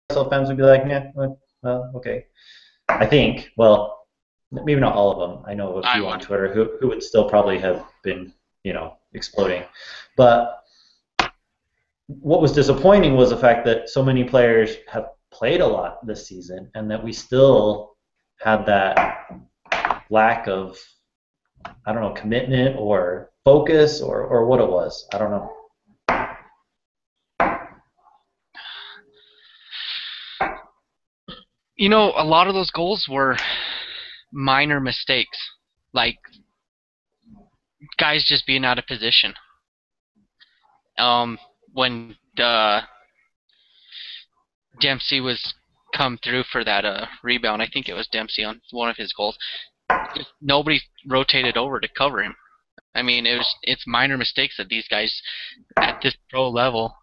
RSL fans would be like, yeah, well, okay. I think, well, maybe not all of them. I know of a I few on would. Twitter who would still probably have been, exploding. But what was disappointing was the fact that so many players have played a lot this season and that we still had that lack of, I don't know, commitment or focus or what it was. I don't know. A lot of those goals were minor mistakes, like guys just being out of position. When Dempsey was come through for that rebound, I think it was Dempsey on one of his goals. Nobody rotated over to cover him. I mean, it's minor mistakes that these guys at this pro level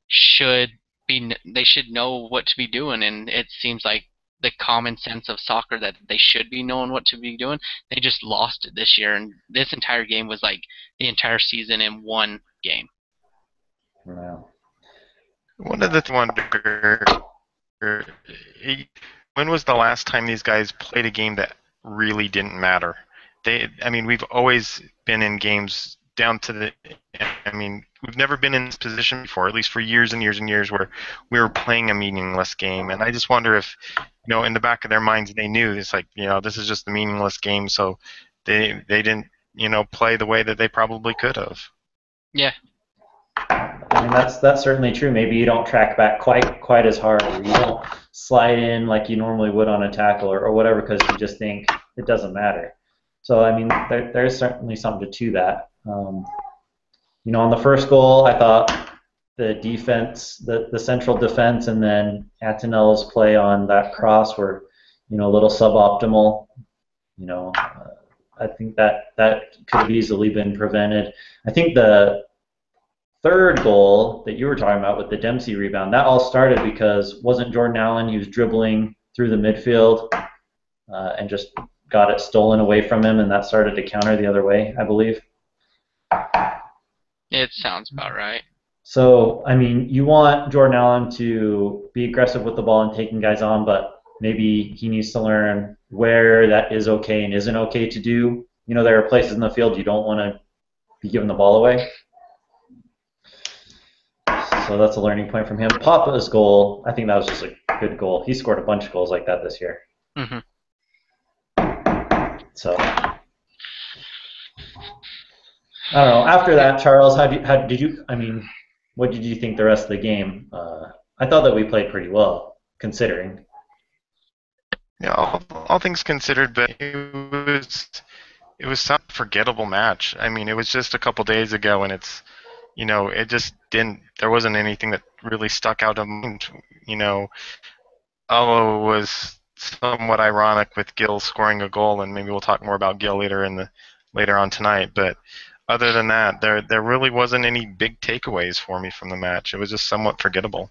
should they should know what to be doing, and it seems like the common sense of soccer that they should be knowing what to be doing, they just lost it this year, and this entire game was like the entire season in one game. Wow. One of the wonder, when was the last time these guys played a game that really didn't matter? I mean, we've always been in games down to the. I mean, we've never been in this position before, at least for years and years and years, where we were playing a meaningless game. And I just wonder if, in the back of their minds, they knew it's like, this is just a meaningless game, so they didn't, play the way that they probably could have. Yeah. I mean, that's certainly true. Maybe you don't track back quite as hard, or you don't slide in like you normally would on a tackle or whatever, because you just think it doesn't matter. So I mean, there's certainly something to that. On the first goal, I thought the defense, the central defense, and then Antonella's play on that cross were, a little suboptimal. I think that could have easily been prevented. I think the third goal that you were talking about with the Dempsey rebound, that all started because wasn't Jordan Allen, he was dribbling through the midfield and just got it stolen away from him, and that started to counter the other way, I believe. It sounds about right. So, I mean, you want Jordan Allen to be aggressive with the ball and taking guys on, but maybe he needs to learn where that is okay and isn't okay to do. There are places in the field you don't want to be giving the ball away. So that's a learning point from him. Papa's goal, I think that was just a good goal. He scored a bunch of goals like that this year. Mm-hmm. So, I don't know. After that, Charles, what did you think the rest of the game? I thought that we played pretty well, considering. Yeah, all things considered, but it was some forgettable match. I mean, it was just a couple days ago, and it's, it just didn't. There wasn't anything that really stuck out of me. Although it was somewhat ironic with Gil scoring a goal, and maybe we'll talk more about Gil later on tonight. But other than that, there really wasn't any big takeaways for me from the match. It was just somewhat forgettable.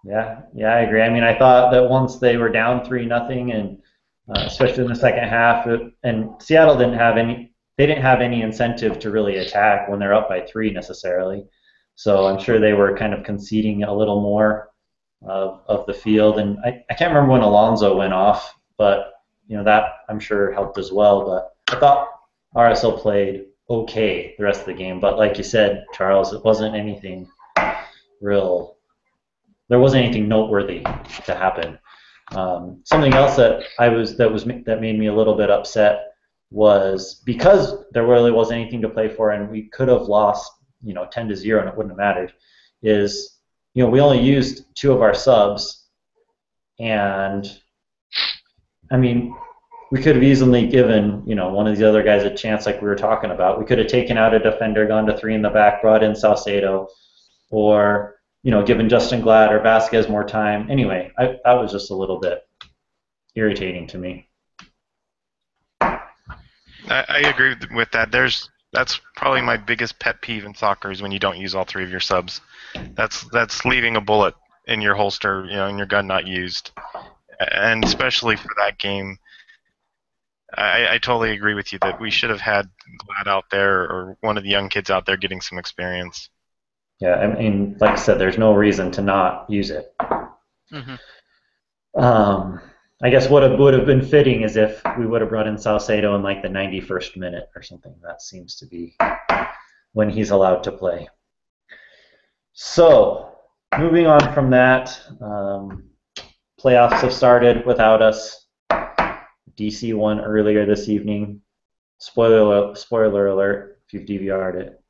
Yeah, I agree. I mean, I thought that once they were down 3-0, and especially in the second half, and Seattle didn't have any incentive to really attack when they're up by 3 necessarily. So I'm sure they were kind of conceding a little more of the field. And I can't remember when Alonso went off, but that I'm sure helped as well. But I thought RSL played okay the rest of the game. But like you said, Charles, it wasn't anything real. There wasn't anything noteworthy to happen. Something else that made me a little bit upset was because there really wasn't anything to play for, and we could have lost 10-0 and it wouldn't have mattered. Is we only used 2 of our subs, and I mean we could have easily given one of the other guys a chance, like we were talking about. We could have taken out a defender, gone to 3 in the back, brought in Salcedo, or given Justin Glad or Vasquez more time. Anyway, that was just a little bit irritating to me. I agree with that. That's probably my biggest pet peeve in soccer is when you don't use all 3 of your subs. That's leaving a bullet in your holster, in your gun not used. And especially for that game, I totally agree with you that we should have had Glad out there or one of the young kids out there getting some experience. Yeah, I mean, like I said, there's no reason to not use it. I guess what would have been fitting is if we would have brought in Salcedo in like the 91st minute or something. That seems to be when he's allowed to play. So, moving on from that, playoffs have started without us. DC won earlier this evening. Spoiler alert if you've DVR'd it.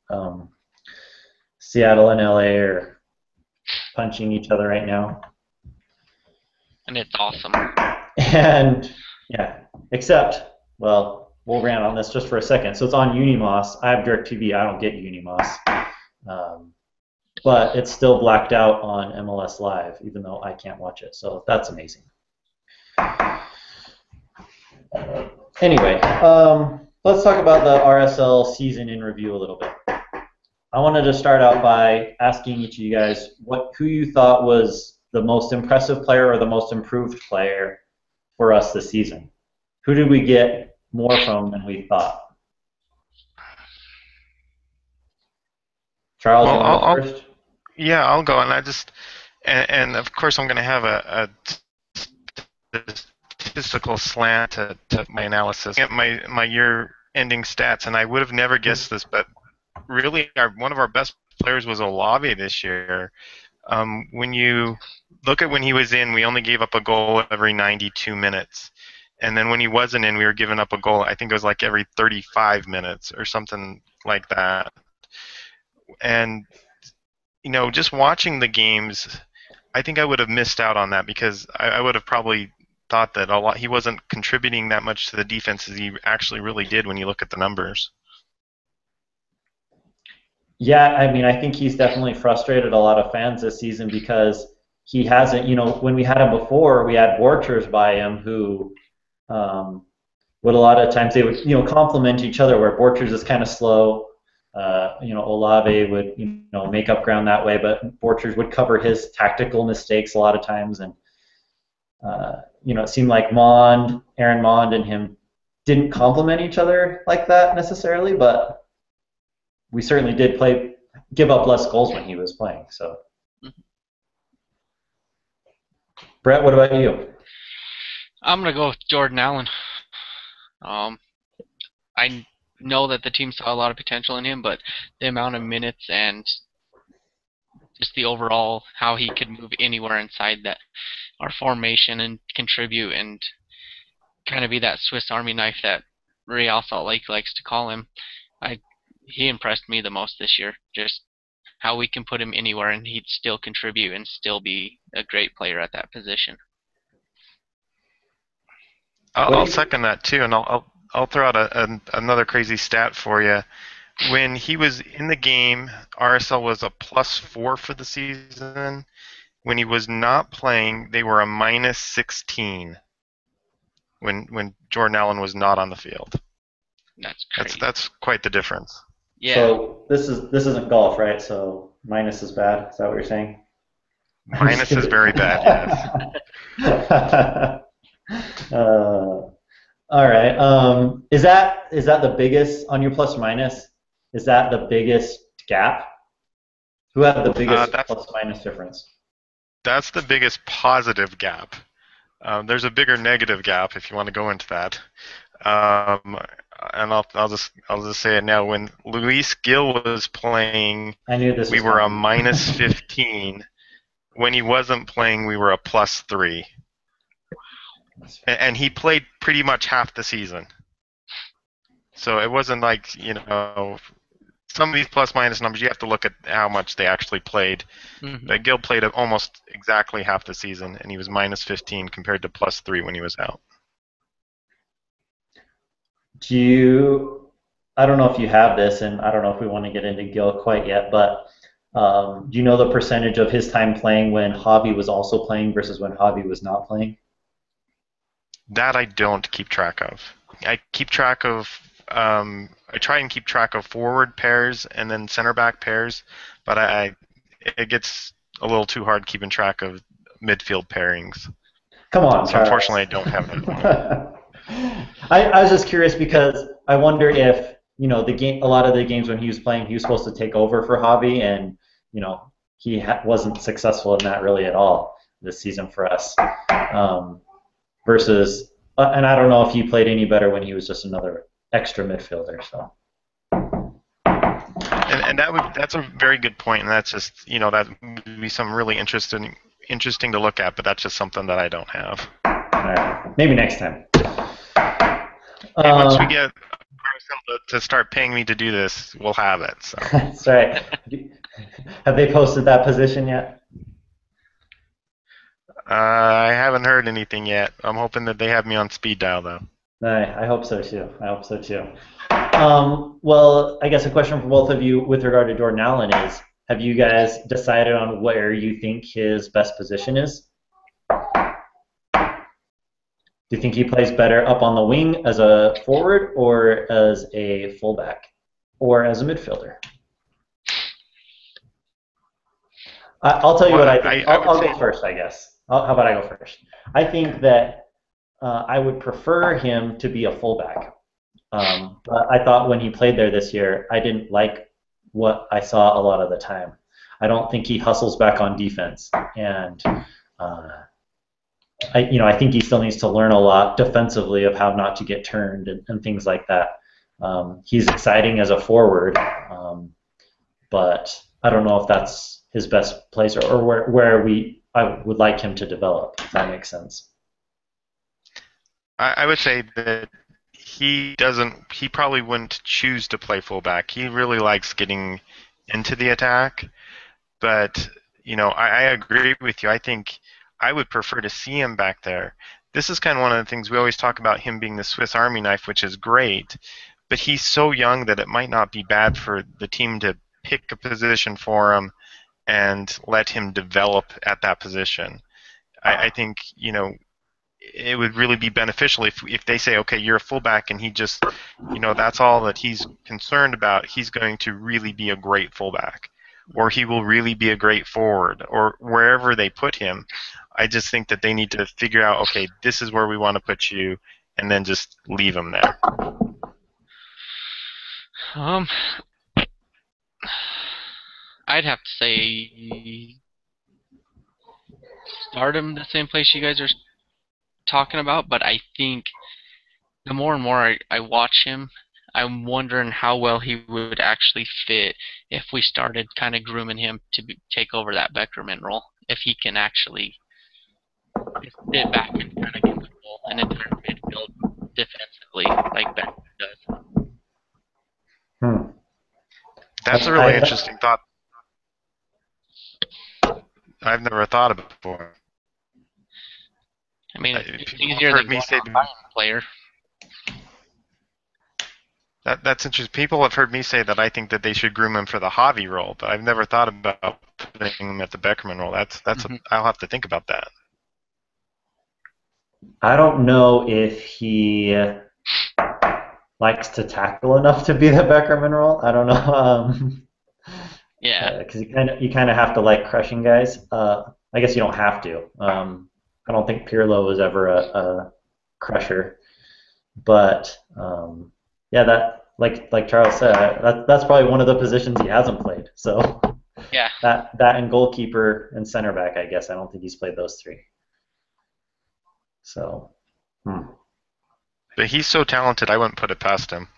Seattle and LA are punching each other right now. And it's awesome. And, yeah, except, well, we'll rant on this just for a second. So it's on Unimos. I have DirecTV. I don't get Unimos. But it's still blacked out on MLS Live, even though I can't watch it. So that's amazing. Anyway, let's talk about the RSL season in review a little bit. I wanted to start out by asking each of you guys who you thought was the most impressive player or the most improved player for us this season. Who did we get more from than we thought? Charles, you want to go first? Yeah, I'll go, and of course I'm going to have a statistical slant to my analysis. At my year-ending stats, and I would have never guessed this, but really one of our best players was Olave this year. When you look at when he was in, we only gave up a goal every 92 minutes. And then when he wasn't in, we were giving up a goal, I think it was like every 35 minutes or something like that. And just watching the games, I think I would have missed out on that because I would have probably thought that he wasn't contributing that much to the defense as he actually really did when you look at the numbers. Yeah, I mean, I think he's definitely frustrated a lot of fans this season because he hasn't, when we had him before, we had Borchers by him who would a lot of times they would, complement each other where Borchers is kind of slow. Olave would, make up ground that way, but Borchers would cover his tactical mistakes a lot of times. And, it seemed like Aaron Mond and him didn't complement each other like that necessarily, but we certainly did give up less goals when he was playing. So, Brett, what about you? I'm gonna go with Jordan Allen. I know that the team saw a lot of potential in him, but the amount of minutes and just the overall how he could move anywhere inside that our formation and contribute and kind of be that Swiss Army knife that Real Salt Lake likes to call him. He impressed me the most this year. Just how we can put him anywhere and he'd still contribute and still be a great player at that position. I'll second that too, and I'll throw out another crazy stat for you. When he was in the game, RSL was a +4 for the season. When he was not playing, they were a -16. When Jordan Allen was not on the field. That's crazy. That's quite the difference. Yeah. So this isn't golf, right? So minus is bad. Is that what you're saying? Minus is very bad. Yes. All right. Is that the biggest on your plus minus? Is that the biggest gap? Who had the biggest plus minus difference? That's the biggest positive gap. There's a bigger negative gap if you want to go into that. And I'll just say it now. When Luis Gil was playing, we were a -15. When he wasn't playing, we were a +3. And he played pretty much half the season. So it wasn't like, some of these plus-minus numbers, you have to look at how much they actually played. Mm-hmm. But Gil played almost exactly half the season, and he was -15 compared to +3 when he was out. I don't know if you have this, and I don't know if we want to get into Gil quite yet, but do you know the percentage of his time playing when Javi was also playing versus when Javi was not playing? That I don't keep track of. I keep track of, I try and keep track of forward pairs and then center back pairs, but it gets a little too hard keeping track of midfield pairings. Come on, so unfortunately, I don't have that. I was just curious because I wonder if a lot of the games when he was playing, he was supposed to take over for Javi, and he wasn't successful in that really at all. this season for us. Versus, and I don't know if he played any better when he was just another extra midfielder. So. And that's a very good point, and that's just that would be something really interesting to look at, but that's just something that I don't have. All right, maybe next time. And once we get to start paying me to do this, we'll have it. So. That's right. Have they posted that position yet? I haven't heard anything yet. I'm hoping that they have me on speed dial, though. I hope so too. Well, I guess a question for both of you with regard to Jordan Allen is, have you guys decided on where you think his best position is? Do you think he plays better up on the wing as a forward or as a fullback or as a midfielder? I'll tell you what I think. I'll go first, I guess. How about I go first? I think that I would prefer him to be a fullback. But I thought when he played there this year, I didn't like what I saw a lot of the time. I don't think he hustles back on defense, and I think he still needs to learn a lot defensively of how not to get turned and things like that. He's exciting as a forward, but I don't know if that's his best place or where I would like him to develop, if that makes sense. I would say that he probably wouldn't choose to play fullback. He really likes getting into the attack, but I agree with you. I think I would prefer to see him back there. This is kind of one of the things we always talk about, him being the Swiss Army knife, which is great, but he's so young that it might not be bad for the team to pick a position for him and let him develop at that position. I think it would really be beneficial if they say, okay, you're a fullback, and he just, that's all that he's concerned about. He's going to really be a great fullback, or he will really be a great forward, or wherever they put him. I just think that they need to figure out, okay, this is where we want to put you, and then just leave him there. I'd have to say start him the same place you guys are talking about, but I think the more and more I watch him, I'm wondering how well he would actually fit if we started kind of grooming him to take over that Beckerman role, if he can actually sit back and kind of control an entire midfield defensively like Beckerman does. That's a really interesting thought. I've never thought of it before. I mean, it's easier than going to a player. That's interesting. People have heard me say that I think that they should groom him for the Javi role, but I've never thought about putting him at the Beckerman role. I'll have to think about that. I don't know if he likes to tackle enough to be the Beckerman role. I don't know. Yeah. Because you kind of have to like crushing guys. I guess you don't have to. I don't think Pirlo was ever a crusher, but yeah, that like Charles said, that's probably one of the positions he hasn't played. So yeah, that and goalkeeper and center back, I guess. I don't think he's played those three. So. But he's so talented, I wouldn't put it past him.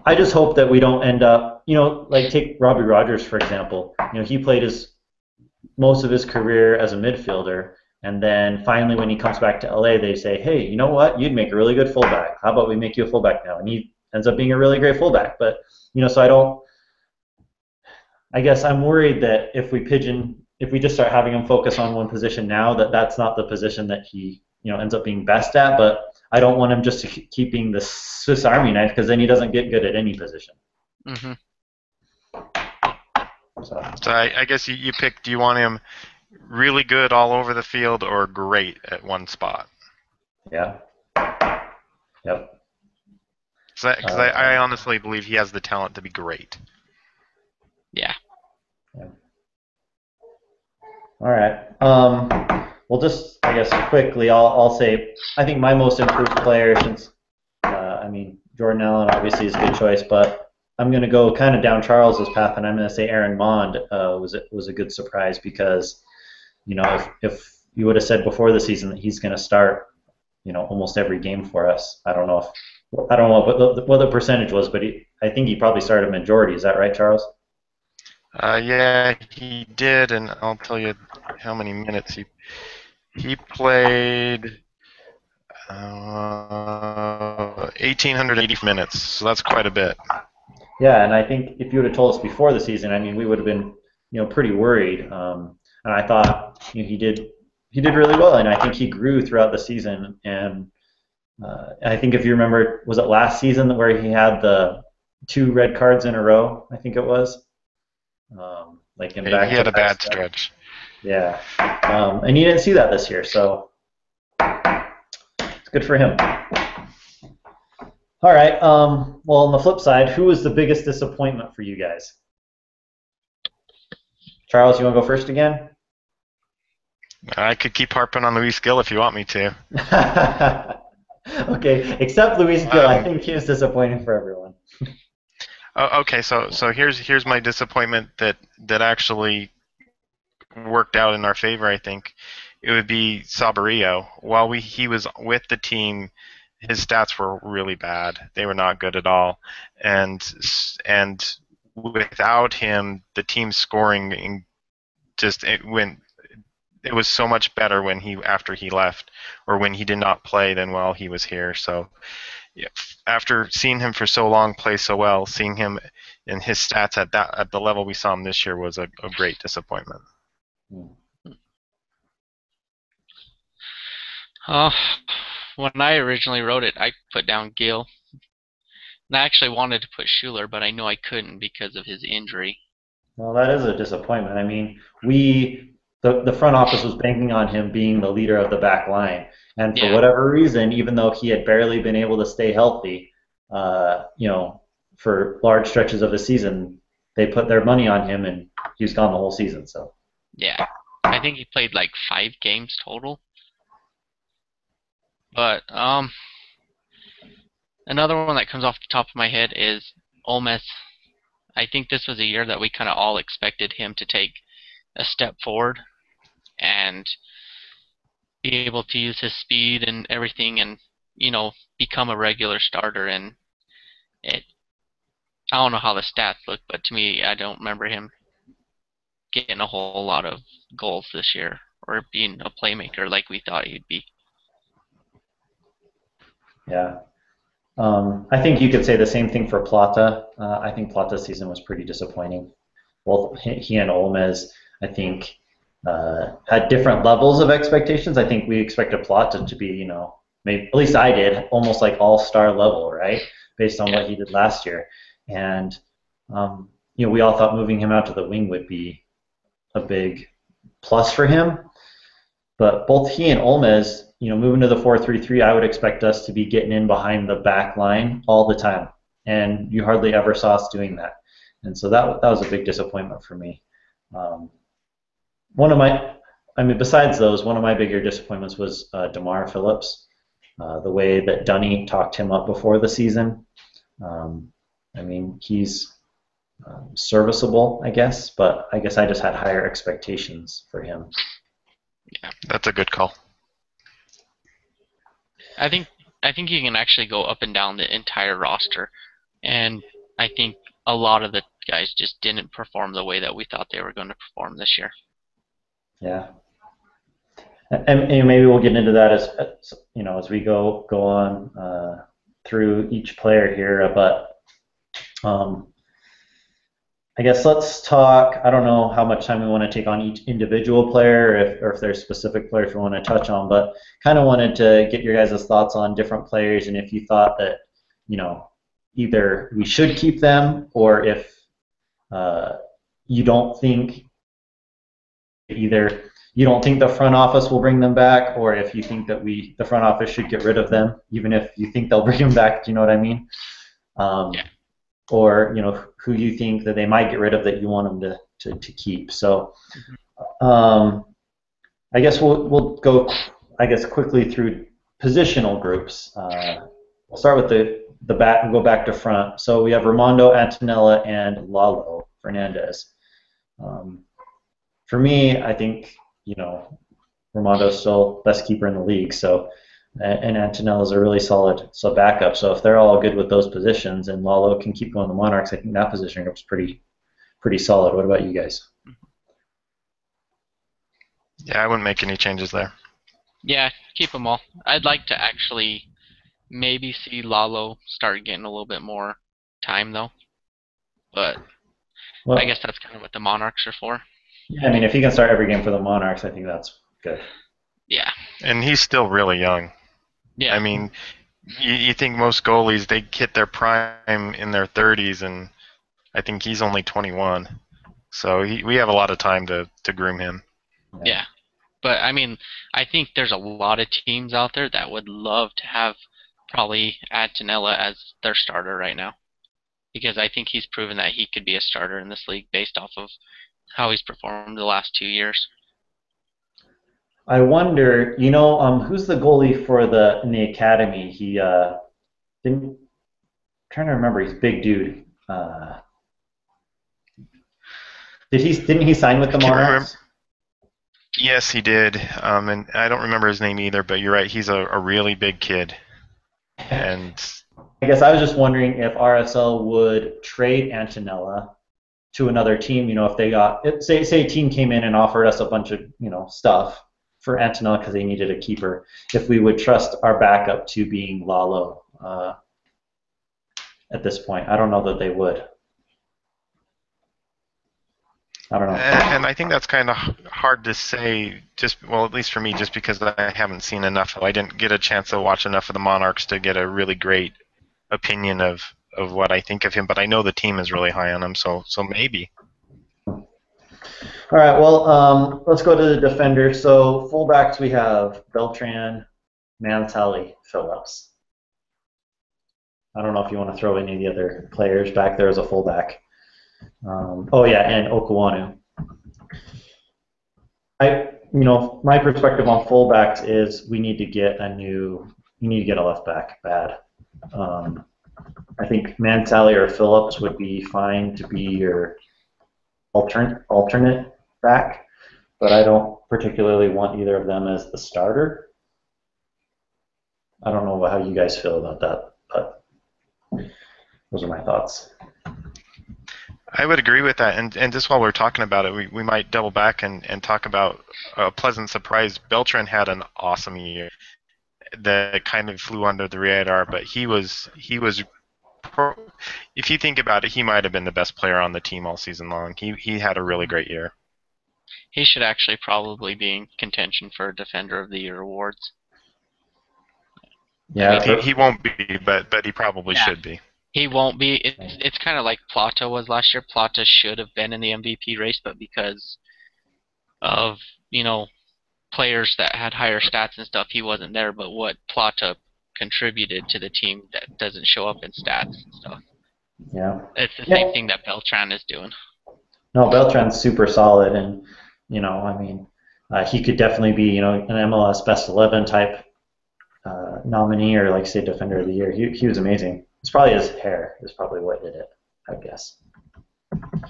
I just hope that we don't end up, like take Robbie Rogers for example. He played most of his career as a midfielder, and then finally when he comes back to LA, they say, hey, you know what? You'd make a really good fullback. How about we make you a fullback now? And he ends up being a really great fullback. But so I guess I'm worried that if we just start having him focus on one position now, that's not the position that he ends up being best at. But I don't want him just to keep being the Swiss Army knife, because then he doesn't get good at any position. Mm-hmm. So I guess you pick, do you want him really good all over the field or great at one spot? Yeah. Yep. Because I honestly believe he has the talent to be great. Yeah. All right. Well, just I guess quickly, I'll say I think my most improved player since Jordan Allen obviously is a good choice, but I'm going to go kind of down Charles's path, and I'm going to say Aaron Mond was a good surprise because if you would have said before the season that he's going to start, almost every game for us. I don't know what the percentage was, but I think he probably started a majority. Is that right, Charles? Yeah, he did, and I'll tell you how many minutes he played. 1,880 minutes, so that's quite a bit. Yeah, and I think if you would have told us before the season, I mean, we would have been, pretty worried. And I thought he did really well, and I think he grew throughout the season. And I think if you remember, was it last season where he had the 2 red cards in a row? I think it was. Like in back. He had a bad stretch. Yeah, and you didn't see that this year, so it's good for him. All right. Well, on the flip side, who was the biggest disappointment for you guys? Charles, you want to go first again? I could keep harping on Luis Gil if you want me to. Okay, except Luis Gil. I think he was disappointing for everyone. Okay, so here's my disappointment that actually worked out in our favor. I think it would be Saborio. While he was with the team, his stats were really bad. They were not good at all, and without him, the team scoring it was so much better after he left, or when he did not play, than while he was here. So, yeah, after seeing him for so long play so well, seeing him and his stats at the level we saw him this year was a great disappointment. When I originally wrote it, I put down Gil. And I actually wanted to put Schuler, but I knew I couldn't because of his injury. Well, that is a disappointment. I mean, the front office was banking on him being the leader of the back line. And for whatever reason, even though he had barely been able to stay healthy, for large stretches of the season, they put their money on him, and he was gone the whole season. So. Yeah, I think he played like 5 games total. But another one that comes off the top of my head is Olmes. I think this was a year that we kind of all expected him to take a step forward and be able to use his speed and everything, and become a regular starter. And I don't know how the stats look, but to me, I don't remember him getting a whole lot of goals this year or being a playmaker like we thought he'd be. Yeah. I think you could say the same thing for Plata. I think Plata's season was pretty disappointing. Both he and Olmes, I think, had different levels of expectations. I think we expected Plata to be, maybe, at least I did, almost like all-star level, right, based on what he did last year. And, we all thought moving him out to the wing would be a big plus for him. But both he and Olmes, moving to the 4-3-3, I would expect us to be getting in behind the back line all the time. And you hardly ever saw us doing that. And so that was a big disappointment for me. Besides those, one of my bigger disappointments was DeMar Phillips. The way that Dunny talked him up before the season. He's serviceable, I guess, but I guess I just had higher expectations for him. Yeah, that's a good call. I think you can actually go up and down the entire roster, and I think a lot of the guys just didn't perform the way that we thought they were going to perform this year. Yeah, and maybe we'll get into that as we go on through each player here. But I guess let's talk. I don't know how much time we want to take on each individual player, or if there's specific players we want to touch on. But kind of wanted to get your guys' thoughts on different players, and if you thought that either we should keep them, or if you don't think the front office will bring them back, or if you think that the front office should get rid of them, even if you think they'll bring them back. Do you know what I mean? Or who you think that they might get rid of that you want them to keep. So I guess we'll go quickly through positional groups. We'll start with the back and go back to front. So we have Raimondo, Antonella, and Lalo Fernandez. For me, I think Ramondo's still best keeper in the league. So, and Antonella's a really solid backup. So if they're all good with those positions and Lalo can keep going the Monarchs, I think that position group's pretty solid. What about you guys? Yeah, I wouldn't make any changes there. Yeah, keep them all. I'd like to actually maybe see Lalo start getting a little bit more time though, but Well, I guess that's kind of what the Monarchs are for. yeah, I mean, if he can start every game for the Monarchs, I think that's good. Yeah. And he's still really young. Yeah. I mean, you think most goalies, they hit their prime in their 30s, and I think he's only 21. So we have a lot of time to groom him. Yeah. But, I mean, I think there's a lot of teams out there that would love to have probably Antonella as their starter right now. Because I think he's proven that he could be a starter in this league based off of how he's performed the last 2 years. I wonder, who's the goalie for in the academy? He didn't. I'm trying to remember. He's a big dude. Didn't he sign with the Monarchs? Yes, he did. And I don't remember his name either, but you're right. He's a really big kid. And I guess I was just wondering if RSL would trade Antonella to another team. If they say a team came in and offered us a bunch of stuff for Antonella because they needed a keeper, if we would trust our backup to being Lalo at this point. I don't know that they would. I don't know. And I think that's kind of hard to say, at least for me, just because I haven't seen enough. I didn't get a chance to watch enough of the Monarchs to get a really great opinion of what I think of him, but I know the team is really high on him, so maybe. All right, well, let's go to the defenders. So fullbacks, we have Beltran, Mantelli, Phillips. I don't know if you want to throw any of the other players back there as a fullback. And Okuanu. My perspective on fullbacks is we need to get a left back bad. I think Mantelli or Phillips would be fine to be your alternate back, but I don't particularly want either of them as the starter. I don't know how you guys feel about that, but those are my thoughts. I would agree with that, and just while we're talking about it, we might double back and talk about a pleasant surprise. Beltran had an awesome year that kind of flew under the radar, but he was if you think about it, he might have been the best player on the team all season long. He had a really great year. He should actually probably be in contention for Defender of the Year awards. Yeah, I mean, he won't be, but he probably should be. He won't be. It's kind of like Plata was last year. Plata should have been in the MVP race, but because of players that had higher stats and stuff, he wasn't there. But what Plata contributed to the team that doesn't show up in stats and stuff. Yeah. It's the same thing that Beltran is doing. No, Beltran's super solid, and he could definitely be an MLS Best 11 type nominee, or like say Defender of the Year. He was amazing. It's probably his hair is probably what did it, I guess.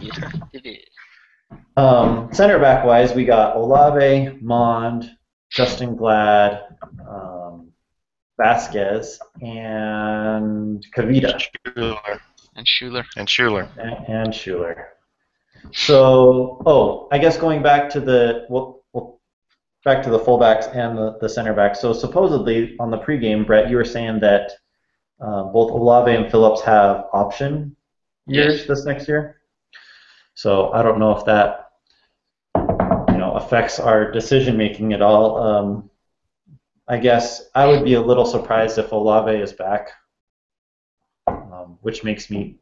Yes, it is. Center back wise, we got Olave, Mond, Justin Glad, Vasquez, and Kavita. And Schuler. And Schuler. So, I guess going back to the fullbacks and the center backs. So supposedly on the pregame, Brett, you were saying that both Olave and Phillips have option years this next year. So I don't know if that affects our decision making at all. I guess I would be a little surprised if Olave is back, which makes me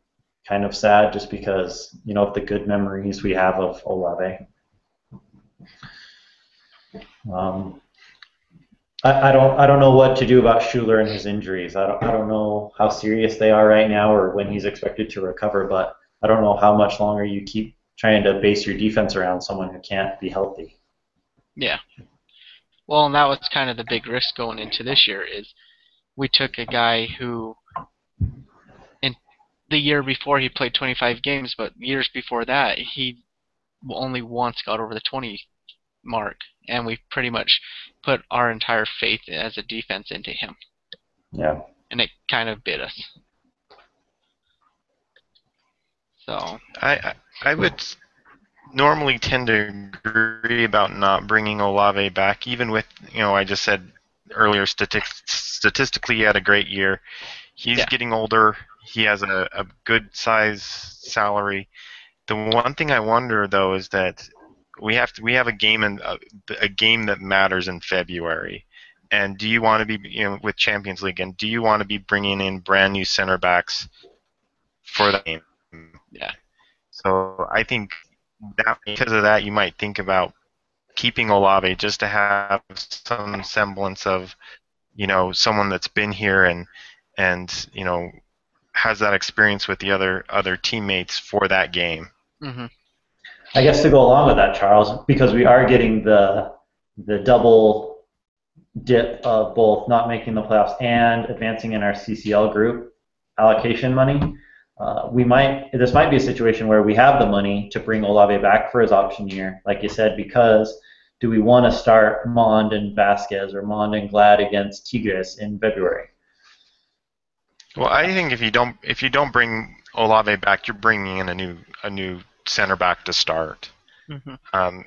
kind of sad just because of the good memories we have of Olave. I don't know what to do about Schuler and his injuries. I don't know how serious they are right now or when he's expected to recover, but I don't know how much longer you keep trying to base your defense around someone who can't be healthy. Yeah. Well, and that was kind of the big risk going into this year is we took a guy who in the year before he played 25 games, but years before that he only once got over the 20 mark, and we pretty much put our entire faith as a defense into him. Yeah. And it kind of bit us. So I would normally tend to agree about not bringing Olave back, even with, I just said earlier, statistically he had a great year. He's getting older. He has a good size salary. The one thing I wonder though is that we have a game that matters in February. And do you want to be, with Champions League, and do you want to be bringing in brand new center backs for that game? Yeah. So I think that because of that, you might think about keeping Olave just to have some semblance of, someone that's been here and has that experience with the other teammates for that game. Mm-hmm. I guess to go along with that, Charles, because we are getting the double dip of both not making the playoffs and advancing in our CCL group allocation money. This might be a situation where we have the money to bring Olave back for his option year, like you said, because do we want to start Mond and Vasquez or Mond and Glad against Tigres in February? Well, I think if you don't bring Olave back, you're bringing in a new center back to start. Mm-hmm.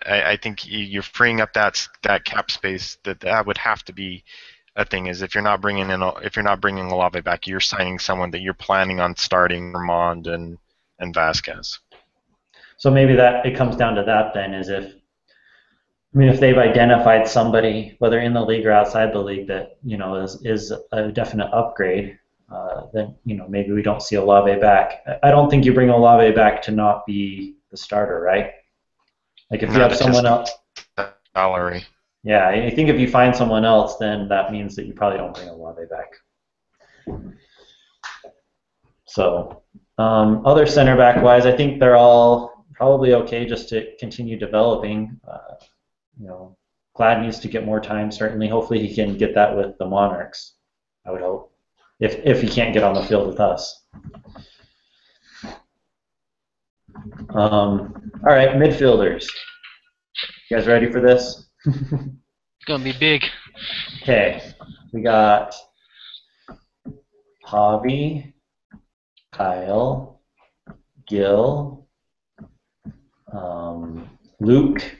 I think you're freeing up that cap space. That would have to be a thing. Is if you're not bringing Olave back, you're signing someone that you're planning on starting Mond and Vasquez. So maybe that it comes down to that then, is if they've identified somebody, whether in the league or outside the league, that is a definite upgrade, then maybe we don't see Olave back. I don't think you bring Olave back to not be the starter, right? Like if you have someone else. Salary. Yeah, I think if you find someone else, then that means that you probably don't bring Olave back. So, other center back wise, I think they're all probably okay just to continue developing. Glad needs to get more time, certainly. Hopefully he can get that with the Monarchs, I would hope, if he can't get on the field with us. All right, midfielders. You guys ready for this? It's going to be big. Okay, we got Javi, Kyle, Gil, Luke,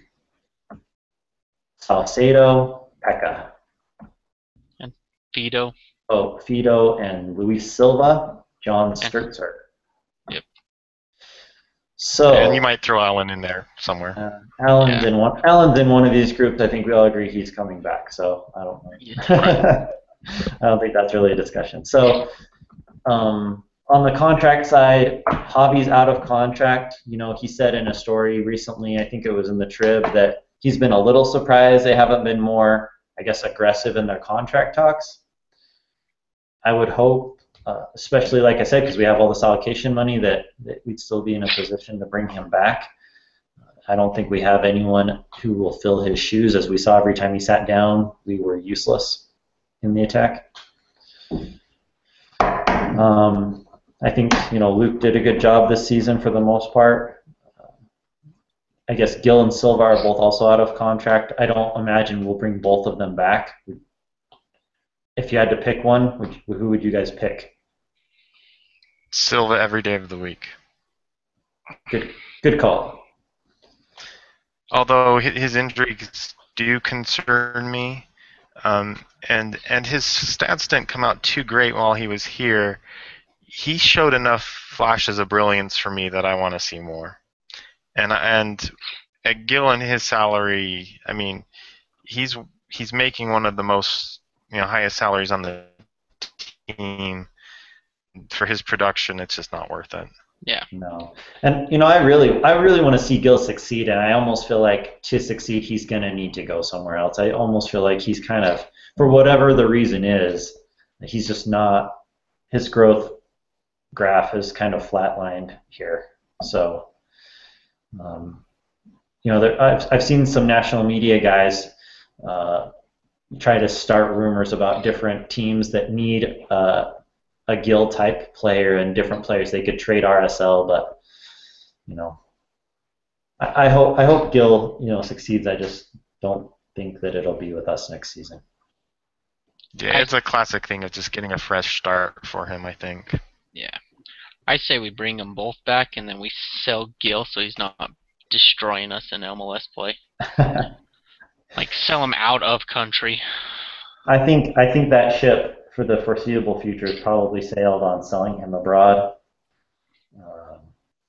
Salcedo, Pekka. And Fido. Oh, Fido and Luis Silva, John Sturzer. Yep. So. And you might throw Allen in there somewhere. Allen's in one. Allen's in one of these groups. I think we all agree he's coming back. So I don't know. Yeah. I don't think that's really a discussion. So on the contract side, Javi's out of contract. He said in a story recently, I think it was in the Trib, that he's been a little surprised they haven't been more, I guess, aggressive in their contract talks. I would hope, especially like I said, because we have all this allocation money, that we'd still be in a position to bring him back. I don't think we have anyone who will fill his shoes. As we saw every time he sat down, we were useless in the attack. I think Luke did a good job this season for the most part. I guess Gil and Silva are both also out of contract. I don't imagine we'll bring both of them back. If you had to pick one, who would you guys pick? Silva every day of the week. Good call. Although his injuries do concern me, and his stats didn't come out too great while he was here, he showed enough flashes of brilliance for me that I want to see more. And at Gil and his salary, he's making one of the most highest salaries on the team. For his production, it's just not worth it. Yeah. No. And I really want to see Gil succeed, and I almost feel like to succeed he's going to need to go somewhere else. I almost feel like he's kind of, for whatever the reason is, he's just not, his growth graph is kind of flatlined here. So I've seen some national media guys try to start rumors about different teams that need a Gil type player and different players they could trade RSL, but I hope Gil, succeeds. I just don't think that it'll be with us next season. Yeah, I it's a classic thing of just getting a fresh start for him, I think. yeah. I say we bring them both back and then we sell Gil so he's not destroying us in MLS play. Like sell him out of country. I think that ship for the foreseeable future is probably sailed on selling him abroad, um,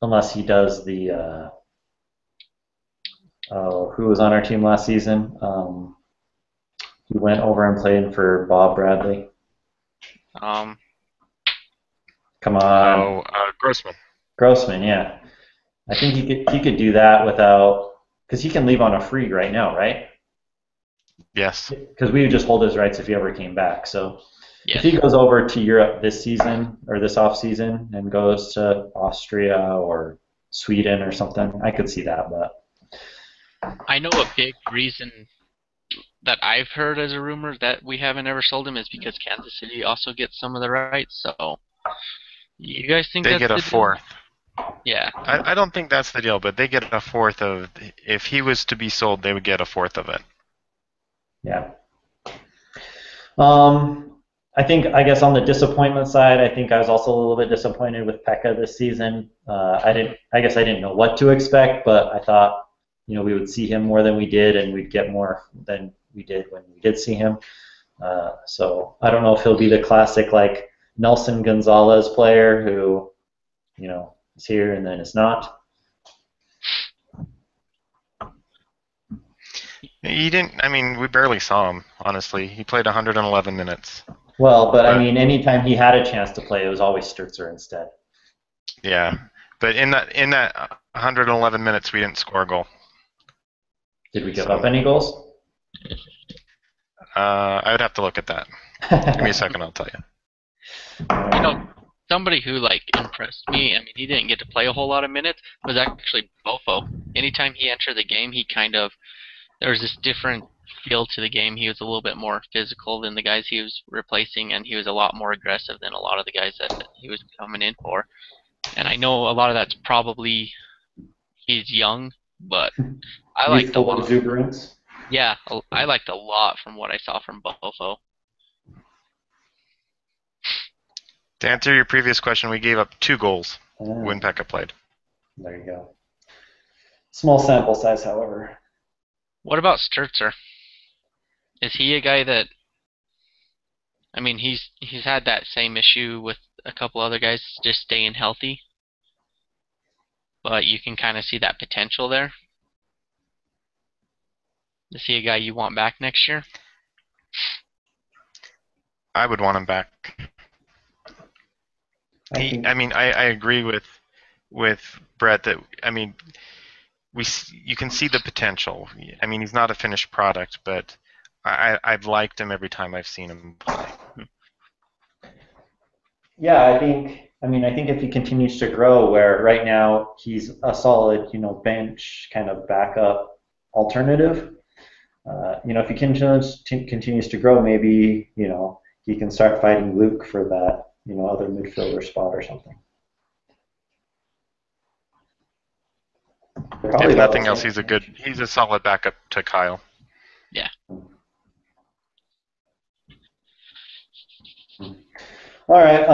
unless he does the who was on our team last season. He went over and played for Bob Bradley. Um, Come on, Grossman. Grossman. Yeah, I think he could do that without because he can leave on a free right now, right? Yes. Because we would just hold his rights if he ever came back. So if yes. he goes over to Europe this season or this off season and goes to Austria or Sweden or something, I could see that. But I know a big reason that I've heard as a rumor that we haven't ever sold him is because Kansas City also gets some of the rights. So, you guys think They that's get a the deal? fourth. Yeah. I don't think that's the deal, but they get a fourth of. If he was to be sold, they would get a fourth of it. yeah. I guess on the disappointment side, I think I was also a little bit disappointed with Pekka this season. I guess I didn't know what to expect, but I thought, we would see him more than we did, and we'd get more than we did when we did see him. So I don't know if he'll be the classic like Nelson Gonzalez player who, is here and then is not. He didn't. I mean, we barely saw him. Honestly, he played 111 minutes. Well, but I But mean, anytime he had a chance to play, it was always Sturzer instead. yeah, but in that 111 minutes, we didn't score a goal. Did we give So up any goals? I would have to look at that. Give me a second, I'll tell you. Somebody who impressed me. I mean, he didn't get to play a whole lot of minutes. Was actually Bofo. Anytime he entered the game, there was this different feel to the game. He was a little bit more physical than the guys he was replacing, and he was a lot more aggressive than a lot of the guys that he was coming in for. And I know a lot of that's probably he's young, but I liked a Youthful lot. exuberance. Yeah, I liked a lot from what I saw from Bofo. To answer your previous question, we gave up 2 goals when Ah, Pekka played. there you go. Small sample size, however. What about Sturzer? Is he a guy that? I mean, he's had that same issue with a couple other guys just staying healthy, but you can kind of see that potential there. Is he a guy you want back next year? I would want him back. I agree with Brett that you can see the potential. I mean, he's not a finished product, but I've liked him every time I've seen him play. Yeah, I think if he continues to grow, where right now he's a solid, bench kind of backup alternative. If he continues to grow, maybe, he can start fighting Luke for that, other midfielder spot or something. Probably If about nothing the else, same. he's a solid backup to Kyle. Yeah. All right.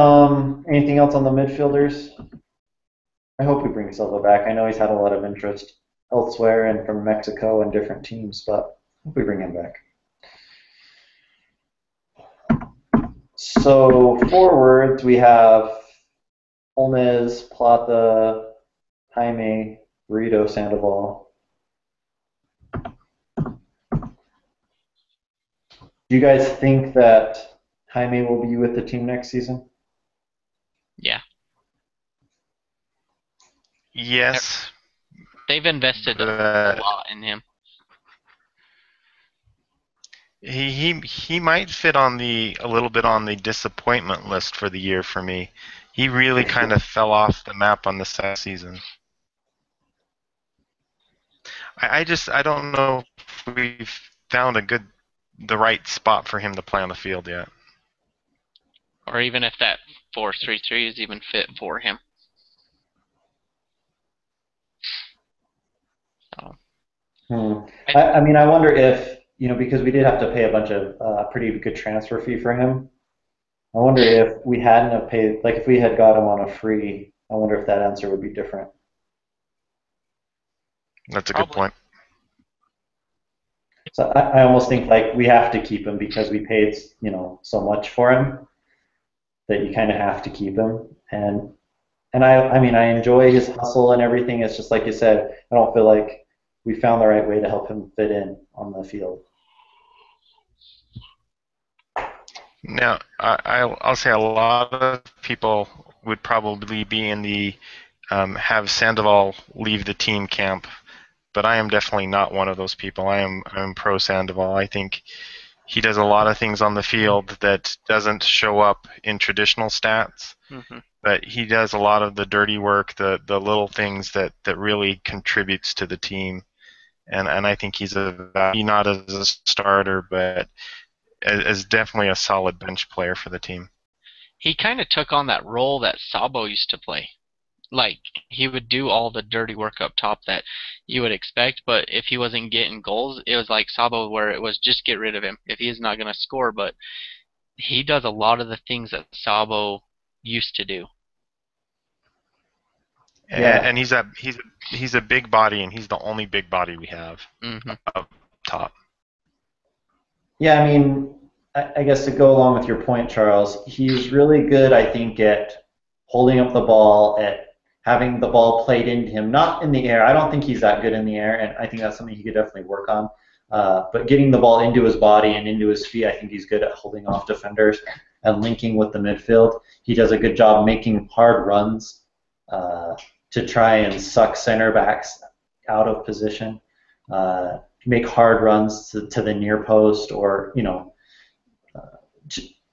Anything else on the midfielders? I hope we bring Silva back. I know he's had a lot of interest elsewhere and from Mexico and different teams, but I hope we bring him back. So forwards, we have Holmes, Plata, Jaime, Burrito, Sandoval. Do you guys think that Jaime will be with the team next season? Yeah. Yes, They've invested a but lot in him. he might fit on a little bit on the disappointment list for the year for me. He really kind of fell off the map on the second season. I don't know if we've found the right spot for him to play on the field yet. Or even if that 4-3-3 is even fit for him. I mean, I wonder if, because we did have to pay a bunch of pretty good transfer fee for him. I wonder if we hadn't have paid, like if we had got him on a free, I wonder if that answer would be different. That's a good point. So I almost think like we have to keep him because we paid, so much for him that you kind of have to keep him. And I mean, I enjoy his hustle and everything. It's just like you said, I don't feel like we found the right way to help him fit in on the field. Now, I'll say a lot of people would probably be in the have Sandoval leave the team camp, but I am definitely not one of those people. I'm pro Sandoval. I think he does a lot of things on the field that doesn't show up in traditional stats, but he does a lot of the dirty work, the little things that really contributes to the team, and I think he's not as a starter, but as definitely a solid bench player for the team. He kind of took on that role that Sabo used to play. Like, he would do all the dirty work up top that you would expect, but if he wasn't getting goals, it was like Sabo where it was just get rid of him if he's not going to score, but he does a lot of the things that Sabo used to do. And he's a big body, and he's the only big body we have up top. Yeah, I mean, I guess to go along with your point, Charles, he's really good, I think, at holding up the ball, at having the ball played into him, not in the air. I don't think he's that good in the air, and I think that's something he could definitely work on. But getting the ball into his body and into his feet, I think he's good at holding off defenders and linking with the midfield. He does a good job making hard runs to try and suck center backs out of position. Make hard runs to the near post, or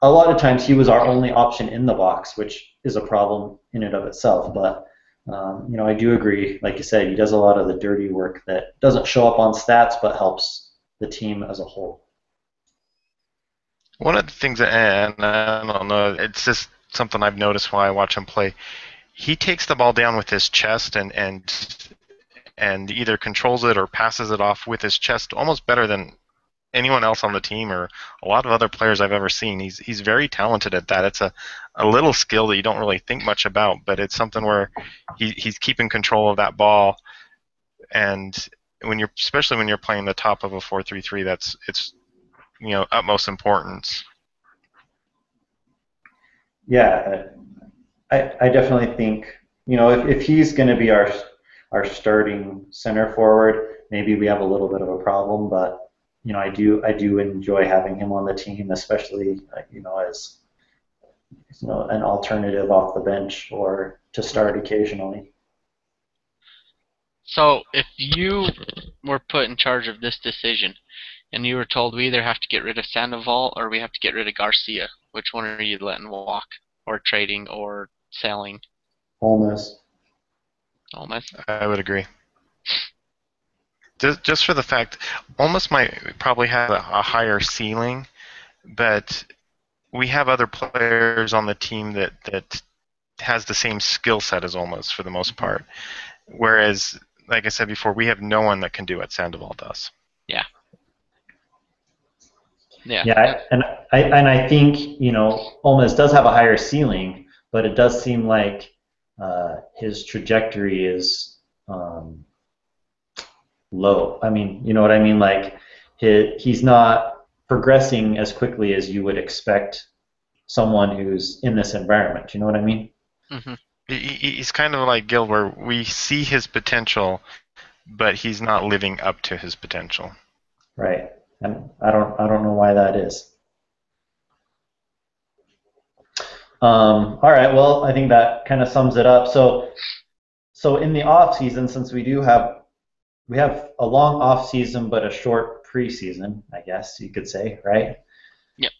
a lot of times he was our only option in the box, which is a problem in and of itself. But I do agree, like you said, he does a lot of the dirty work that doesn't show up on stats but helps the team as a whole. One of the things, and I don't know, it's just something I've noticed while I watch him play. He takes the ball down with his chest and either controls it or passes it off with his chest almost better than anyone else on the team or a lot of other players I've ever seen. He's very talented at that. It's a little skill that you don't really think much about, but it's something where he's keeping control of that ball, and especially when you're playing the top of a 4-3-3, it's utmost importance. Yeah, I definitely think if he's going to be our starting center forward, maybe we have a little bit of a problem, but I do enjoy having him on the team, especially as an alternative off the bench or to start occasionally. So if you were put in charge of this decision and you were told we either have to get rid of Sandoval or we have to get rid of Garcia, which one are you letting walk, or trading, or selling? Holness. I would agree. Just for the fact, Olmos might probably have a higher ceiling, but we have other players on the team that has the same skill set as Olmos for the most part. Whereas, like I said before, we have no one that can do what Sandoval does. Yeah. Yeah, and I think Olmos does have a higher ceiling, but it does seem like his trajectory is low. I mean, you know what I mean? Like he's not progressing as quickly as you would expect someone who's in this environment. You know what I mean? Mm-hmm. He's kind of like Gil, where we see his potential, but he's not living up to his potential. Right, and I don't know why that is. All right, well, I think that kind of sums it up. So in the off season, since we have a long off season but a short preseason, I guess you could say, right? Yep.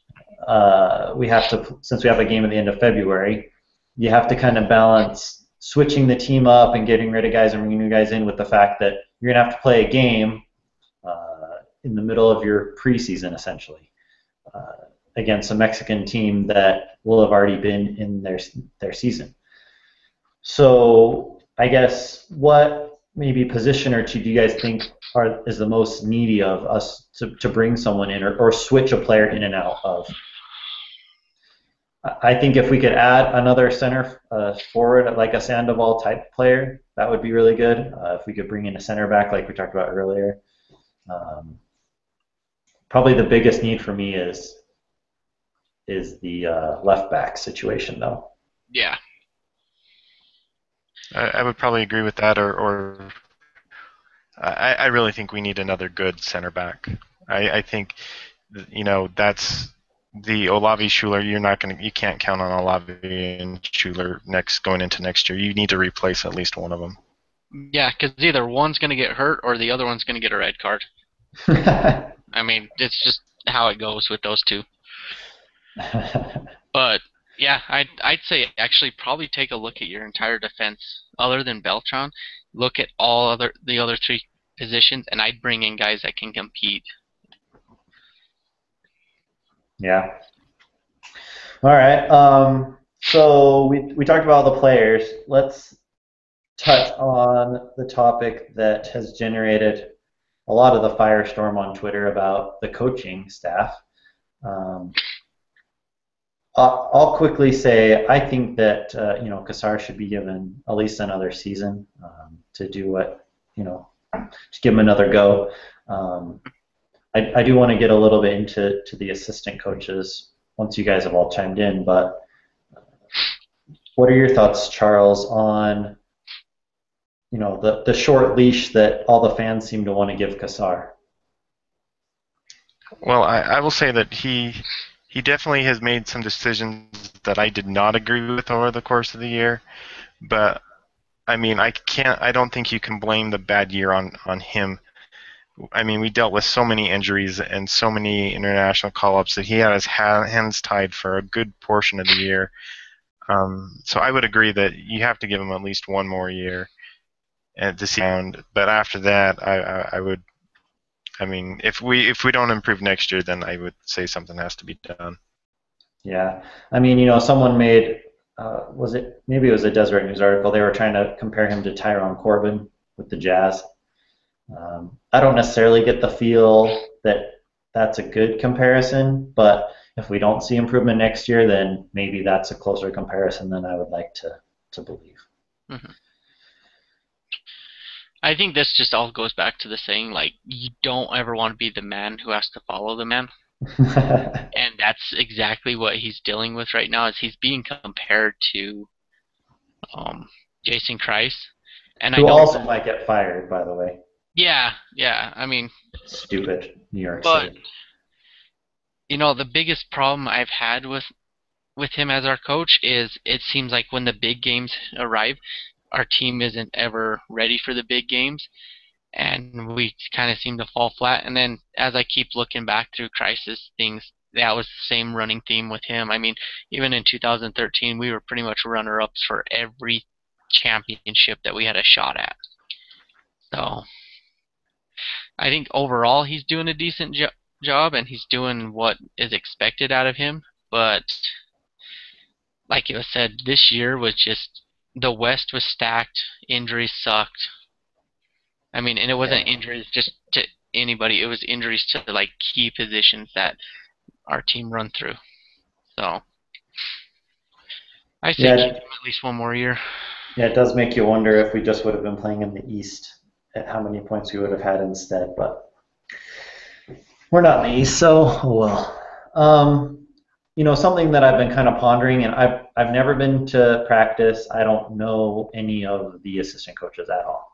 We have to, since we have a game at the end of February, you have to kind of balance switching the team up and getting rid of guys and bringing new guys in with the fact that you're going to have to play a game in the middle of your preseason, essentially, against a Mexican team that will have already been in their season. So I guess what maybe position or two do you guys think is the most needy of us to bring someone in or switch a player in and out of? I think if we could add another center forward, like a Sandoval type player, that would be really good. If we could bring in a center back, like we talked about earlier. Probably the biggest need for me is the left back situation, though. Yeah. I would probably agree with that, or I really think we need another good center back. I think, that's the Olavi Schuler. You can't count on Olavi and Schuler going into next year. You need to replace at least one of them. Yeah, because either one's going to get hurt or the other one's going to get a red card. I mean, it's just how it goes with those two. But yeah, I'd say actually probably take a look at your entire defense, other than Beltran. Look at the other three positions, and I'd bring in guys that can compete. Yeah. All right. So we talked about all the players. Let's touch on the topic that has generated a lot of the firestorm on Twitter about the coaching staff. I'll quickly say I think that Cassar should be given at least another season to do what just give him another go. I do want to get a little bit into the assistant coaches once you guys have all chimed in, but what are your thoughts, Charles, on the short leash that all the fans seem to want to give Cassar? Well, I will say that he definitely has made some decisions that I did not agree with over the course of the year, but I mean I don't think you can blame the bad year on him. I mean, we dealt with so many injuries and so many international call-ups that he had his hands tied for a good portion of the year. So I would agree that you have to give him at least one more year to see round. But after that, I would. I mean, if we don't improve next year, then I would say something has to be done. Yeah, I mean, someone made maybe it was a Deseret News article. They were trying to compare him to Tyrone Corbin with the Jazz. I don't necessarily get the feel that that's a good comparison, but if we don't see improvement next year, then maybe that's a closer comparison than I would like to believe. Mm-hmm. I think this just all goes back to the saying, like, you don't ever want to be the man who has to follow the man. And that's exactly what he's dealing with right now, is he's being compared to Jason Kreis. And who also might get fired, by the way. Yeah, I mean... Stupid New York City. But, the biggest problem I've had with him as our coach is it seems like when the big games arrive, our team isn't ever ready for the big games, and we kind of seem to fall flat. And then as I keep looking back through Crisis things, that was the same running theme with him. I mean, even in 2013, we were pretty much runner-ups for every championship that we had a shot at. So I think overall he's doing a decent job, and he's doing what is expected out of him. But like it was said, this year was just, the West was stacked, injuries sucked. I mean, and it wasn't injuries just to anybody, it was injuries to like key positions that our team run through. So I say keep him at least one more year. Yeah, it does make you wonder if we just would have been playing in the East, at how many points we would have had instead, but we're not in the East, so well. Something that I've been kind of pondering, and I've never been to practice. I don't know any of the assistant coaches at all.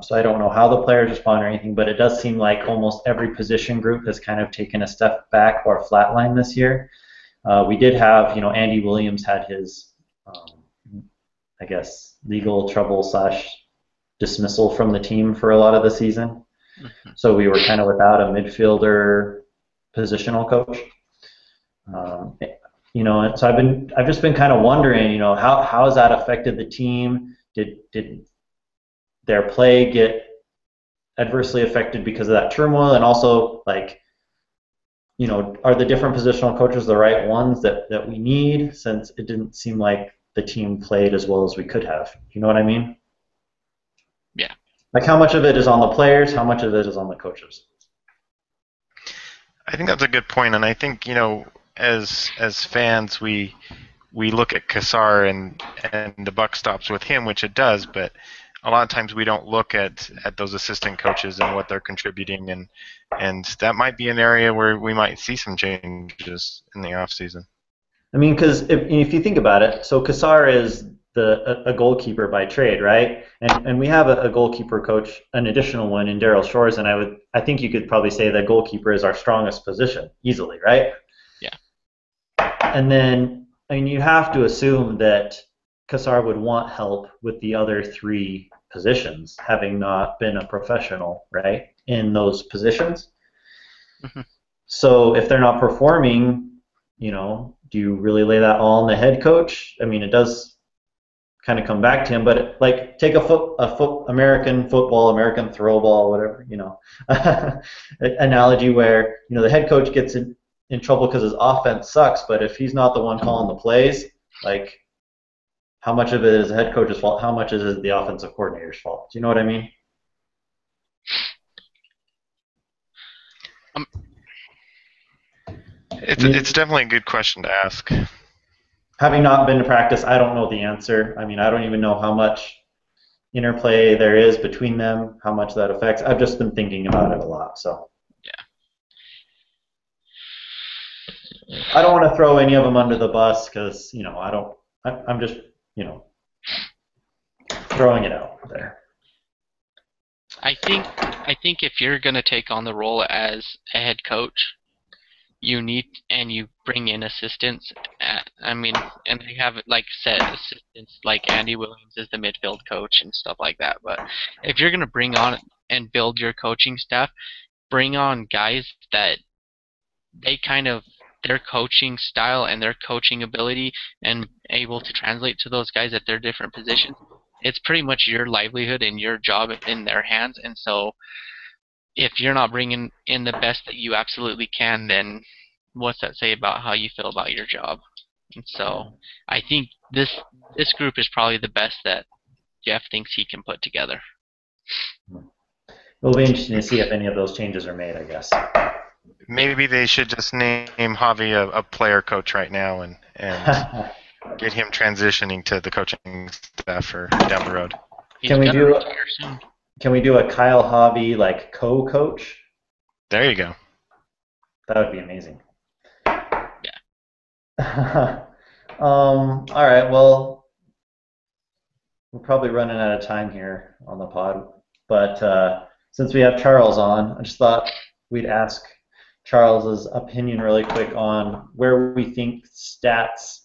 So I don't know how the players respond or anything, but it does seem like almost every position group has kind of taken a step back or flatline this year. We did have, Andy Williams had his, I guess, legal trouble / dismissal from the team for a lot of the season. So we were kind of without a midfielder positional coach. So I've just been kind of wondering, how has that affected the team? Did their play get adversely affected because of that turmoil? And also, are the different positional coaches the right ones that we need, since it didn't seem like the team played as well as we could have? You know what I mean? Yeah. Like how much of it is on the players, how much of it is on the coaches? I think that's a good point, and I think as fans we look at Kassar and the buck stops with him, which it does, but a lot of times we don't look at those assistant coaches and what they're contributing, and that might be an area where we might see some changes in the off season. I mean, because if you think about it, so Kassar is a goalkeeper by trade, right? And we have a goalkeeper coach, an additional one in Daryl Shores, and I think you could probably say that goalkeeper is our strongest position easily, right? Yeah. And then I mean, you have to assume that Kassar would want help with the other three positions, having not been a professional, right, in those positions. Mhm. So if they're not performing, do you really lay that all on the head coach? I mean, it does kind of come back to him, but like take American football, American throw ball, whatever, analogy where, the head coach gets in trouble because his offense sucks, but if he's not the one calling the plays, like how much of it is the head coach's fault? How much is it the offensive coordinator's fault? Do you know what I mean? It's definitely a good question to ask. Having not been to practice, I don't know the answer. I mean, I don't even know how much interplay there is between them, how much that affects. I've just been thinking about it a lot, so. Yeah. I don't want to throw any of them under the bus because, I'm just, throwing it out there. I think if you're gonna take on the role as a head coach, you bring in assistants. And they have like set assistants like Andy Williams is the midfield coach and stuff like that. But if you're gonna bring on and build your coaching staff, bring on guys that their coaching style and their coaching ability and able to translate to those guys at their different positions. It's pretty much your livelihood and your job in their hands. And so if you're not bringing in the best that you absolutely can, then what's that say about how you feel about your job? And so I think this group is probably the best that Jeff thinks he can put together. It'll be interesting to see if any of those changes are made, I guess. Maybe they should just name Javi a player coach right now and get him transitioning to the coaching staff for down the road. Can we do a Kyle Javi like co-coach? There you go. That would be amazing. Yeah. All right. Well, we're probably running out of time here on the pod, but since we have Charles on, I just thought we'd ask Charles's opinion really quick on where we think stats.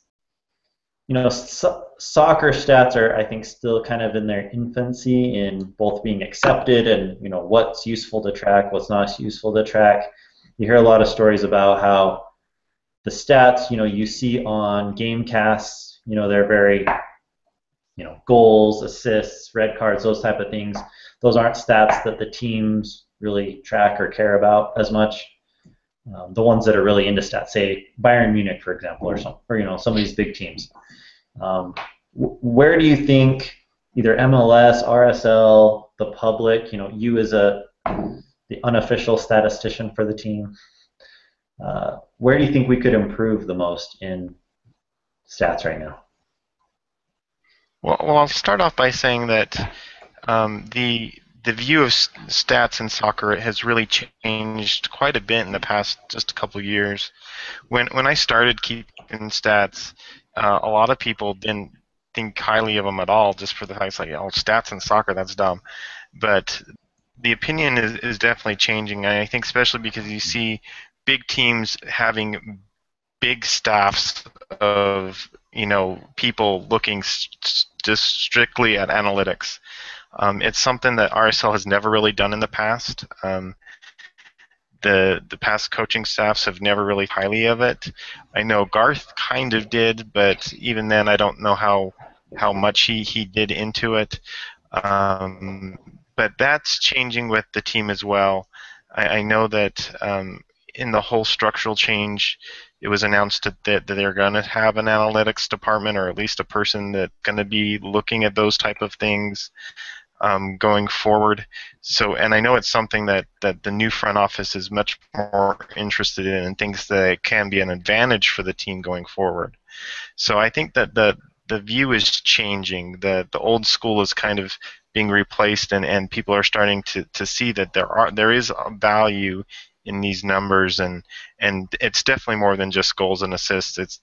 Soccer stats are, I think, still kind of in their infancy in both being accepted and, what's useful to track, what's not useful to track. You hear a lot of stories about how the stats, you see on GameCasts, they're very, goals, assists, red cards, those type of things. Those aren't stats that the teams really track or care about as much. The ones that are really into stats, say Bayern Munich, for example, or some of these big teams. Where do you think either MLS, RSL, the public, you as the unofficial statistician for the team, where do you think we could improve the most in stats right now? Well, I'll start off by saying that the view of stats in soccer has really changed quite a bit in the past just a couple of years. When I started keeping stats, a lot of people didn't think highly of them at all, just for the fact like, stats in soccer, that's dumb. But the opinion is definitely changing, and I think especially because you see big teams having big staffs of people looking just strictly at analytics. It's something that RSL has never really done in the past. The past coaching staffs have never really highly of it. I know Garth kind of did, but even then, I don't know how much he did into it. But that's changing with the team as well. I know that in the whole structural change, it was announced that they're going to have an analytics department, or at least a person that's going to be looking at those type of things. going forward. So, and I know it's something that the new front office is much more interested in and thinks that it can be an advantage for the team going forward. So I think that the view is changing. The old school is kind of being replaced, and people are starting to see that there is value in these numbers, and it's definitely more than just goals and assists.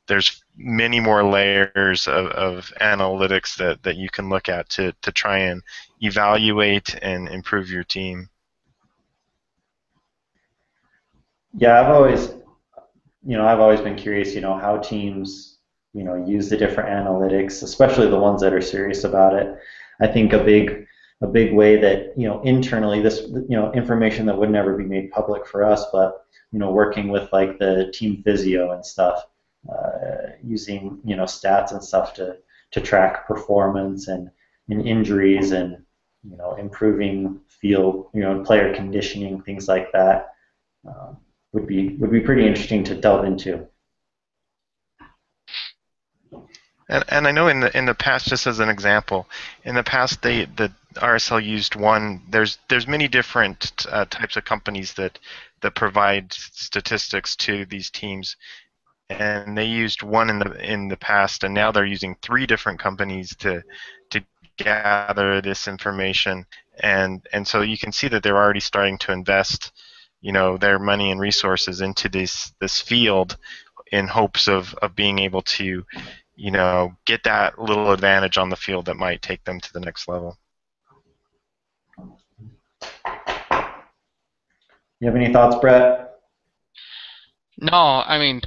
There's many more layers of analytics that you can look at to try and evaluate and improve your team. Yeah, I've always been curious, how teams, use the different analytics, especially the ones that are serious about it. I think a big way that, internally this, information that would never be made public for us, but, working with like the team physio and stuff, using, stats and stuff to track performance and injuries and, improving field, player conditioning, things like that. Would be pretty interesting to delve into. And I know in the past, just as an example, in the past the RSL used one. There's many different types of companies that provide statistics to these teams, and they used one in the past, and now they're using 3 different companies to gather this information, and so you can see that they're already starting to invest, their money and resources into this field in hopes of being able to, get that little advantage on the field that might take them to the next level. You have any thoughts, Brett? No, I mean,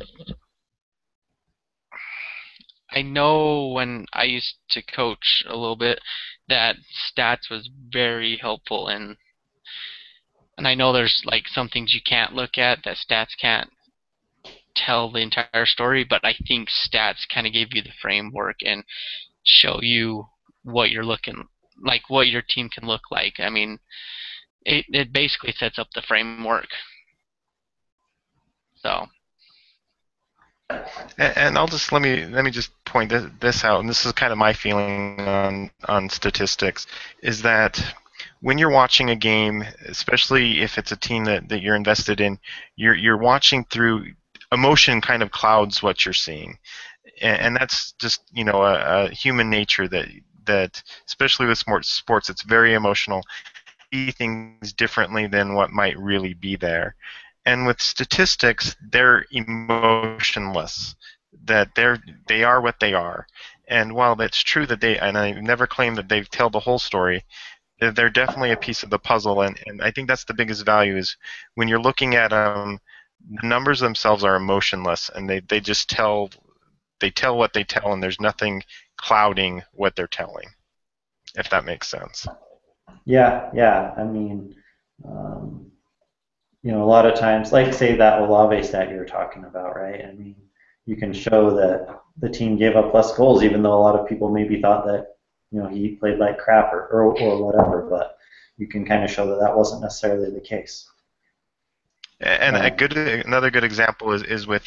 I know when I used to coach a little bit that stats was very helpful, and I know there's like some things you can't look at that stats can't tell the entire story, but I think stats kind of give you the framework and show you what you're looking like, what your team can look like. I mean, it basically sets up the framework. So. And I'll just let me just point this out, and this is kind of my feeling on statistics, is that when you're watching a game, especially if it's a team that you're invested in, you're watching through emotion. Kind of clouds what you're seeing, and that's just a human nature that especially with sports, it's very emotional. See things differently than what might really be there. And with statistics, they're emotionless. That they are what they are. And while that's true that and I never claim that they've told the whole story, they're definitely a piece of the puzzle. And I think that's the biggest value is when you're looking at the numbers themselves are emotionless, and they just tell what they tell, and there's nothing clouding what they're telling, if that makes sense. Yeah. I mean, a lot of times, like say that Olave stat you were talking about, right? I mean, you can show that the team gave up less goals, even though a lot of people maybe thought that he played like crap or whatever. But you can kind of show that that wasn't necessarily the case. And another good example is with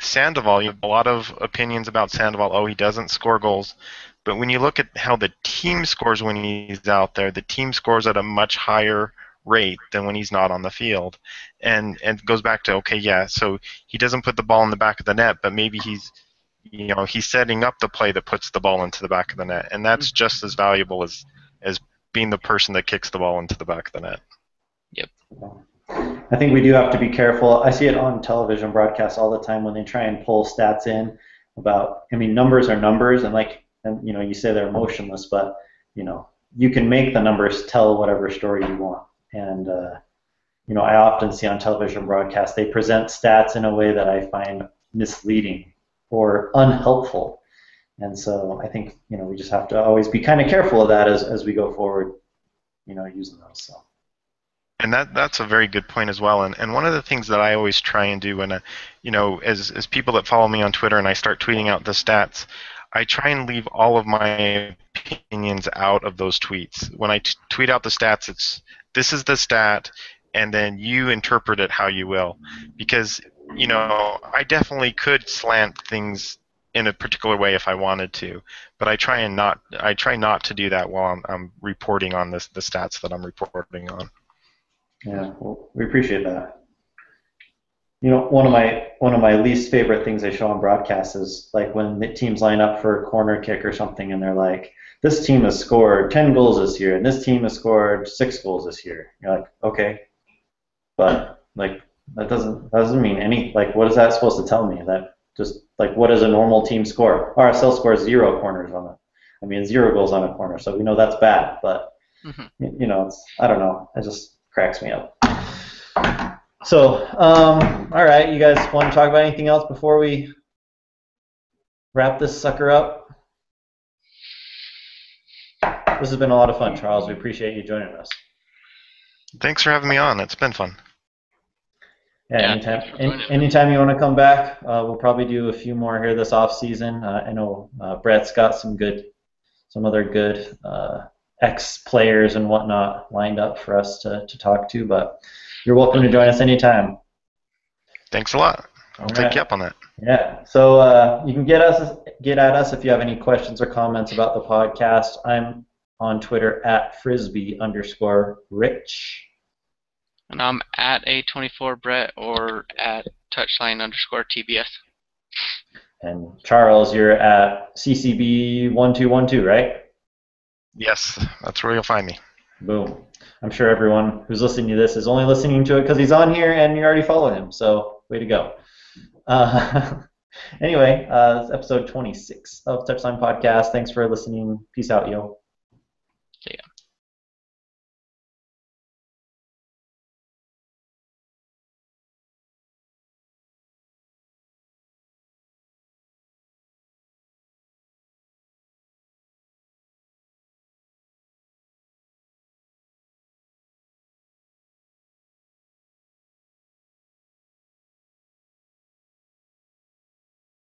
Sandoval. You have a lot of opinions about Sandoval. Oh, he doesn't score goals. But when you look at how the team scores when he's out there, the team scores at a much higher rate than when he's not on the field. And it goes back to, okay, yeah, so he doesn't put the ball in the back of the net, but maybe he's setting up the play that puts the ball into the back of the net. And that's just as valuable as being the person that kicks the ball into the back of the net. Yep. I think we do have to be careful. I see it on television broadcasts all the time when they try and pull stats in about, numbers are numbers, and you say they're emotionless, but you can make the numbers tell whatever story you want. And I often see on television broadcasts they present stats in a way that I find misleading or unhelpful. And so I think we just have to always be kind of careful of that as we go forward, using those. So. And that's a very good point as well. And one of the things that I always try and do when, as people that follow me on Twitter and I start tweeting out the stats, I try and leave all of my opinions out of those tweets. When I tweet out the stats, this is the stat, and then you interpret it how you will. Because, I definitely could slant things in a particular way if I wanted to, but I try not to do that while I'm reporting on the stats that I'm reporting on. Yeah, well, we appreciate that. One of my least favorite things they show on broadcast is like when the teams line up for a corner kick or something, and they're like, "This team has scored 10 goals this year, and this team has scored 6 goals this year." You're like, okay, but like that doesn't mean any. Like, what is that supposed to tell me? That just like what does a normal team score? RSL scores 0 corners on it. I mean, 0 goals on a corner, so we know that's bad. But it's I don't know. It just cracks me up. So, all right, you guys want to talk about anything else before we wrap this sucker up? This has been a lot of fun, Charles. We appreciate you joining us. Thanks for having me on. It's been fun. Yeah, anytime you want to come back, we'll probably do a few more here this off season. I know Brett's got some other good ex-players and whatnot lined up for us to talk to, but you're welcome to join us anytime. Thanks a lot. I'll take you up on that. Yeah. So you can get at us if you have any questions or comments about the podcast. I'm on Twitter at frisbee_rich. And I'm at A24Brett or at touchline_TBS. And Charles, you're at CCB1212, right? Yes, that's where you'll find me. Boom. I'm sure everyone who's listening to this is only listening to it because he's on here and you already follow him, so way to go. Anyway, it's episode 26 of Touchline Podcast. Thanks for listening. Peace out, yo. See ya.